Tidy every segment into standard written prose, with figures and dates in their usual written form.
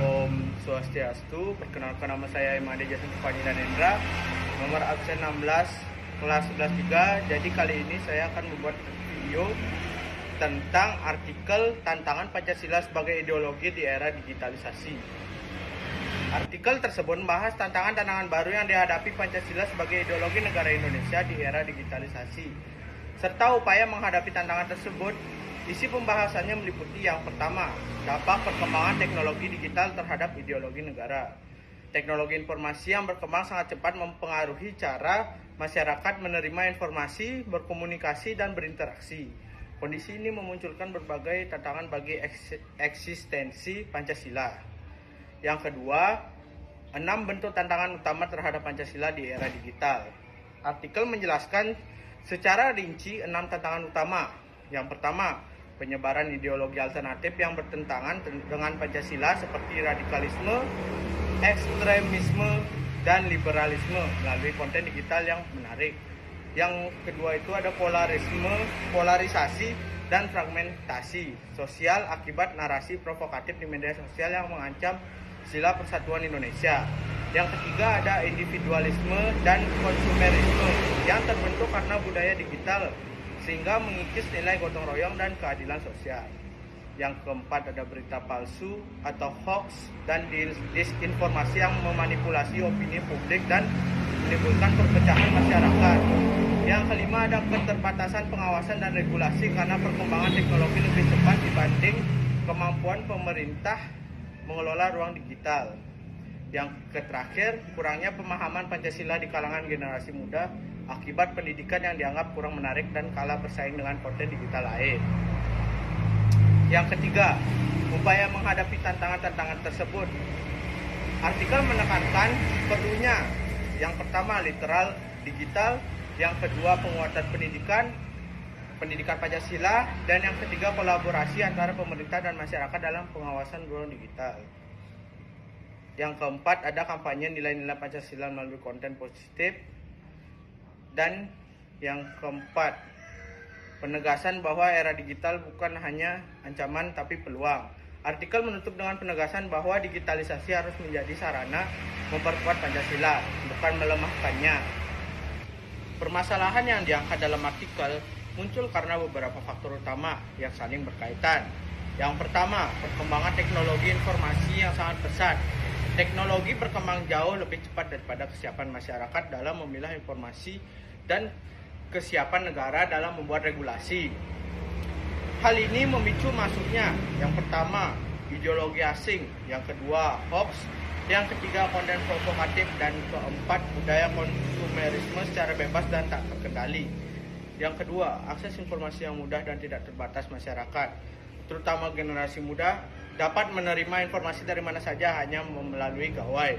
Om Swastiastu, perkenalkan nama saya Imade Jason Fadila Nendra, nomor absen 16, kelas 11-3. Jadi kali ini saya akan membuat video tentang artikel tantangan Pancasila sebagai ideologi di era digitalisasi. Artikel tersebut membahas tantangan-tantangan baru yang dihadapi Pancasila sebagai ideologi negara Indonesia di era digitalisasi, serta upaya menghadapi tantangan tersebut. Isi pembahasannya meliputi yang pertama, dampak perkembangan teknologi digital terhadap ideologi negara. Teknologi informasi yang berkembang sangat cepat mempengaruhi cara masyarakat menerima informasi, berkomunikasi, dan berinteraksi. Kondisi ini memunculkan berbagai tantangan bagi eksistensi Pancasila. Yang kedua, 6 bentuk tantangan utama terhadap Pancasila di era digital. Artikel menjelaskan secara rinci 6 tantangan utama. Yang pertama, penyebaran ideologi alternatif yang bertentangan dengan Pancasila seperti radikalisme, ekstremisme, dan liberalisme melalui konten digital yang menarik. Yang kedua itu ada polarisasi dan fragmentasi sosial akibat narasi provokatif di media sosial yang mengancam sila persatuan Indonesia. Yang ketiga ada individualisme dan konsumerisme yang terbentuk karena budaya digital sehingga mengikis nilai gotong royong dan keadilan sosial. Yang keempat ada berita palsu atau hoax dan disinformasi yang memanipulasi opini publik dan menimbulkan perpecahan masyarakat. Yang kelima ada keterbatasan pengawasan dan regulasi karena perkembangan teknologi lebih cepat dibanding kemampuan pemerintah mengelola ruang digital. Yang terakhir, kurangnya pemahaman Pancasila di kalangan generasi muda akibat pendidikan yang dianggap kurang menarik dan kalah bersaing dengan konten digital lain. Yang ketiga, upaya menghadapi tantangan-tantangan tersebut. Artikel menekankan perlunya yang pertama literal digital, yang kedua penguatan pendidikan Pancasila, dan yang ketiga kolaborasi antara pemerintah dan masyarakat dalam pengawasan ruang digital. Yang keempat ada kampanye nilai-nilai Pancasila melalui konten positif. Dan yang keempat, penegasan bahwa era digital bukan hanya ancaman tapi peluang. Artikel menutup dengan penegasan bahwa digitalisasi harus menjadi sarana memperkuat Pancasila, bukan melemahkannya. Permasalahan yang diangkat dalam artikel muncul karena beberapa faktor utama yang saling berkaitan. Yang pertama, perkembangan teknologi informasi yang sangat pesat. Teknologi berkembang jauh lebih cepat daripada kesiapan masyarakat dalam memilah informasi dan kesiapan negara dalam membuat regulasi. Hal ini memicu masuknya yang pertama, ideologi asing, yang kedua, hoax, yang ketiga, konten provokatif, dan keempat, budaya konsumerisme secara bebas dan tak terkendali. Yang kedua, akses informasi yang mudah dan tidak terbatas masyarakat, terutama generasi muda, dapat menerima informasi dari mana saja hanya melalui gawai.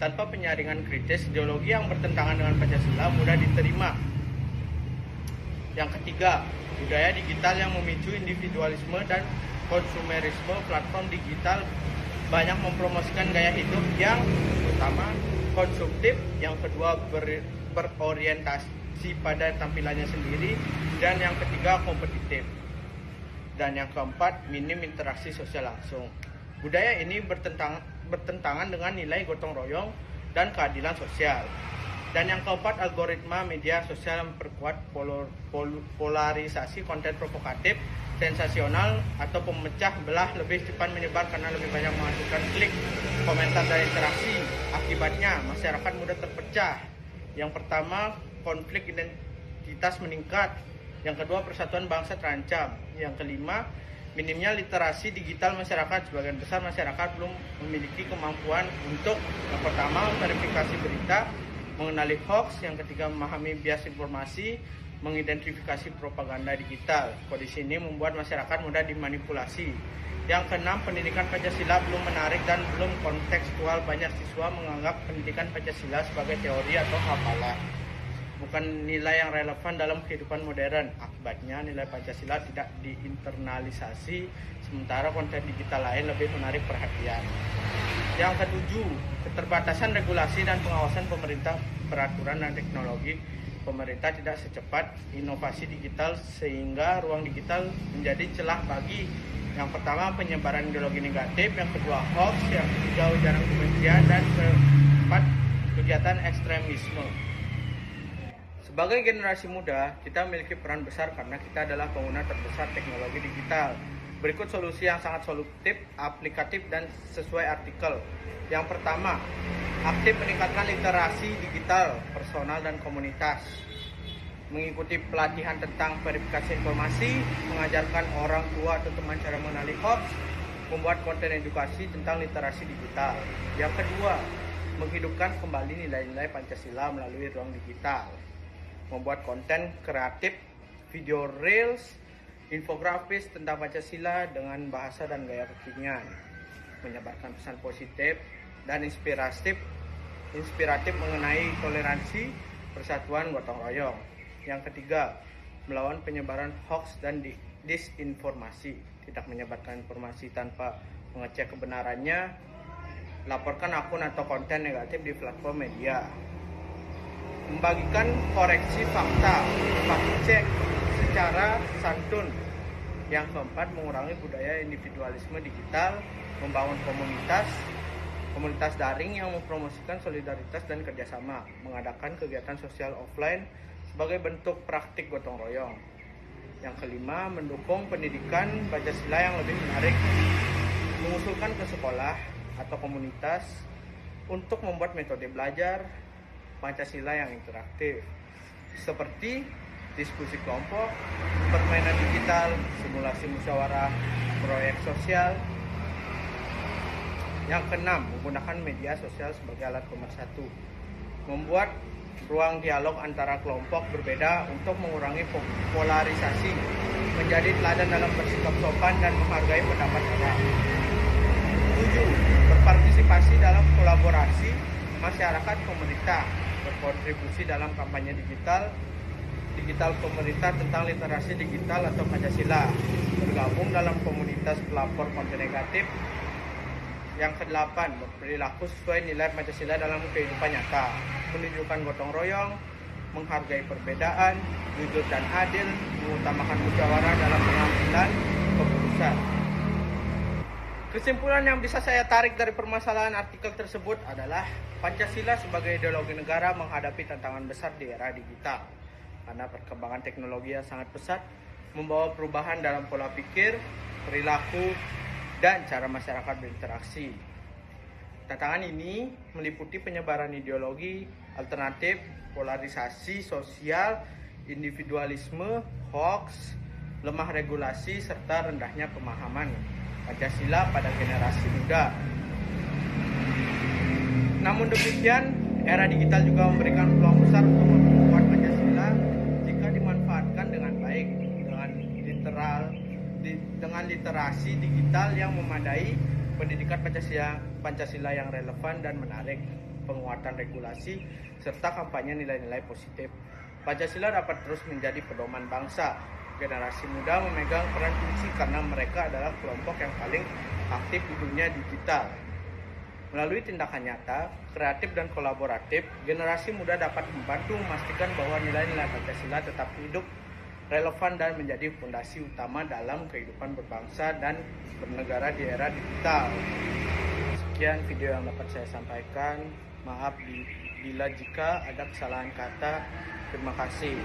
Tanpa penyaringan kritis, ideologi yang bertentangan dengan Pancasila mudah diterima. Yang ketiga, budaya digital yang memicu individualisme dan konsumerisme. Platform digital banyak mempromosikan gaya hidup yang pertama konsumtif, yang kedua berorientasi pada tampilannya sendiri, dan yang ketiga kompetitif. Dan yang keempat, minim interaksi sosial langsung. Budaya ini bertentangan dengan nilai gotong royong dan keadilan sosial. Dan yang keempat, algoritma media sosial memperkuat polarisasi konten provokatif, sensasional, atau pemecah belah lebih cepat menyebar karena lebih banyak menghasilkan klik, komentar, dan interaksi. Akibatnya, masyarakat mudah terpecah. Yang pertama, konflik identitas meningkat. Yang kedua, persatuan bangsa terancam. Yang kelima, minimnya literasi digital masyarakat. Sebagian besar masyarakat belum memiliki kemampuan untuk yang pertama, verifikasi berita, mengenali hoax. Yang ketiga, memahami bias informasi, mengidentifikasi propaganda digital. Kondisi ini membuat masyarakat mudah dimanipulasi. Yang keenam, pendidikan Pancasila belum menarik dan belum kontekstual. Banyak siswa menganggap pendidikan Pancasila sebagai teori atau hafalan, bukan nilai yang relevan dalam kehidupan modern. Akibatnya nilai Pancasila tidak diinternalisasi, sementara konten digital lain lebih menarik perhatian. Yang ketujuh, keterbatasan regulasi dan pengawasan pemerintah, peraturan dan teknologi pemerintah tidak secepat inovasi digital sehingga ruang digital menjadi celah bagi yang pertama penyebaran ideologi negatif, yang kedua hoax, yang ketiga ujaran kebencian, dan keempat kegiatan ekstremisme. Sebagai generasi muda, kita memiliki peran besar karena kita adalah pengguna terbesar teknologi digital. Berikut solusi yang sangat solutif, aplikatif, dan sesuai artikel. Yang pertama, aktif meningkatkan literasi digital, personal, dan komunitas. Mengikuti pelatihan tentang verifikasi informasi, mengajarkan orang tua atau teman cara mengenali hoax, membuat konten edukasi tentang literasi digital. Yang kedua, menghidupkan kembali nilai-nilai Pancasila melalui ruang digital. Membuat konten kreatif, video reels, infografis tentang Pancasila dengan bahasa dan gaya kekinian. Menyebarkan pesan positif dan inspiratif mengenai toleransi, persatuan, gotong royong. Yang ketiga, melawan penyebaran hoax dan disinformasi. Tidak menyebarkan informasi tanpa mengecek kebenarannya. Laporkan akun atau konten negatif di platform media. Membagikan koreksi fakta, fact check secara santun. Yang keempat, mengurangi budaya individualisme digital, membangun komunitas daring yang mempromosikan solidaritas dan kerjasama, mengadakan kegiatan sosial offline sebagai bentuk praktik gotong royong. Yang kelima, mendukung pendidikan Pancasila yang lebih menarik, mengusulkan ke sekolah atau komunitas untuk membuat metode belajar Pancasila yang interaktif, seperti diskusi kelompok, permainan digital, simulasi musyawarah, proyek sosial. Yang keenam, menggunakan media sosial sebagai alat pemersatu, membuat ruang dialog antara kelompok berbeda untuk mengurangi polarisasi, menjadi teladan dalam bersikap sopan dan menghargai pendapat orang. 7. Berpartisipasi dalam kolaborasi masyarakat pemerintah, berkontribusi dalam kampanye digital pemerintah tentang literasi digital atau Pancasila, bergabung dalam komunitas pelapor konten negatif. Yang kedelapan, berperilaku sesuai nilai Pancasila dalam kehidupan nyata, menunjukkan gotong royong, menghargai perbedaan, jujur dan adil, mengutamakan musyawarah dalam pengambilan keputusan. Kesimpulan yang bisa saya tarik dari permasalahan artikel tersebut adalah Pancasila sebagai ideologi negara menghadapi tantangan besar di era digital. Karena perkembangan teknologi yang sangat pesat membawa perubahan dalam pola pikir, perilaku, dan cara masyarakat berinteraksi. Tantangan ini meliputi penyebaran ideologi alternatif, polarisasi sosial, individualisme, hoax, lemah regulasi, serta rendahnya pemahaman Pancasila pada generasi muda. Namun demikian, era digital juga memberikan peluang besar untuk memperkuat Pancasila jika dimanfaatkan dengan baik, dengan literasi digital yang memadai, pendidikan Pancasila yang relevan dan menarik, penguatan regulasi, serta kampanye nilai-nilai positif. Pancasila dapat terus menjadi pedoman bangsa. Generasi muda memegang peran kunci karena mereka adalah kelompok yang paling aktif di dunia digital. Melalui tindakan nyata, kreatif, dan kolaboratif, generasi muda dapat membantu memastikan bahwa nilai-nilai Pancasila tetap hidup, relevan, dan menjadi fondasi utama dalam kehidupan berbangsa dan bernegara di era digital. Sekian video yang dapat saya sampaikan. Maaf bila jika ada kesalahan kata. Terima kasih.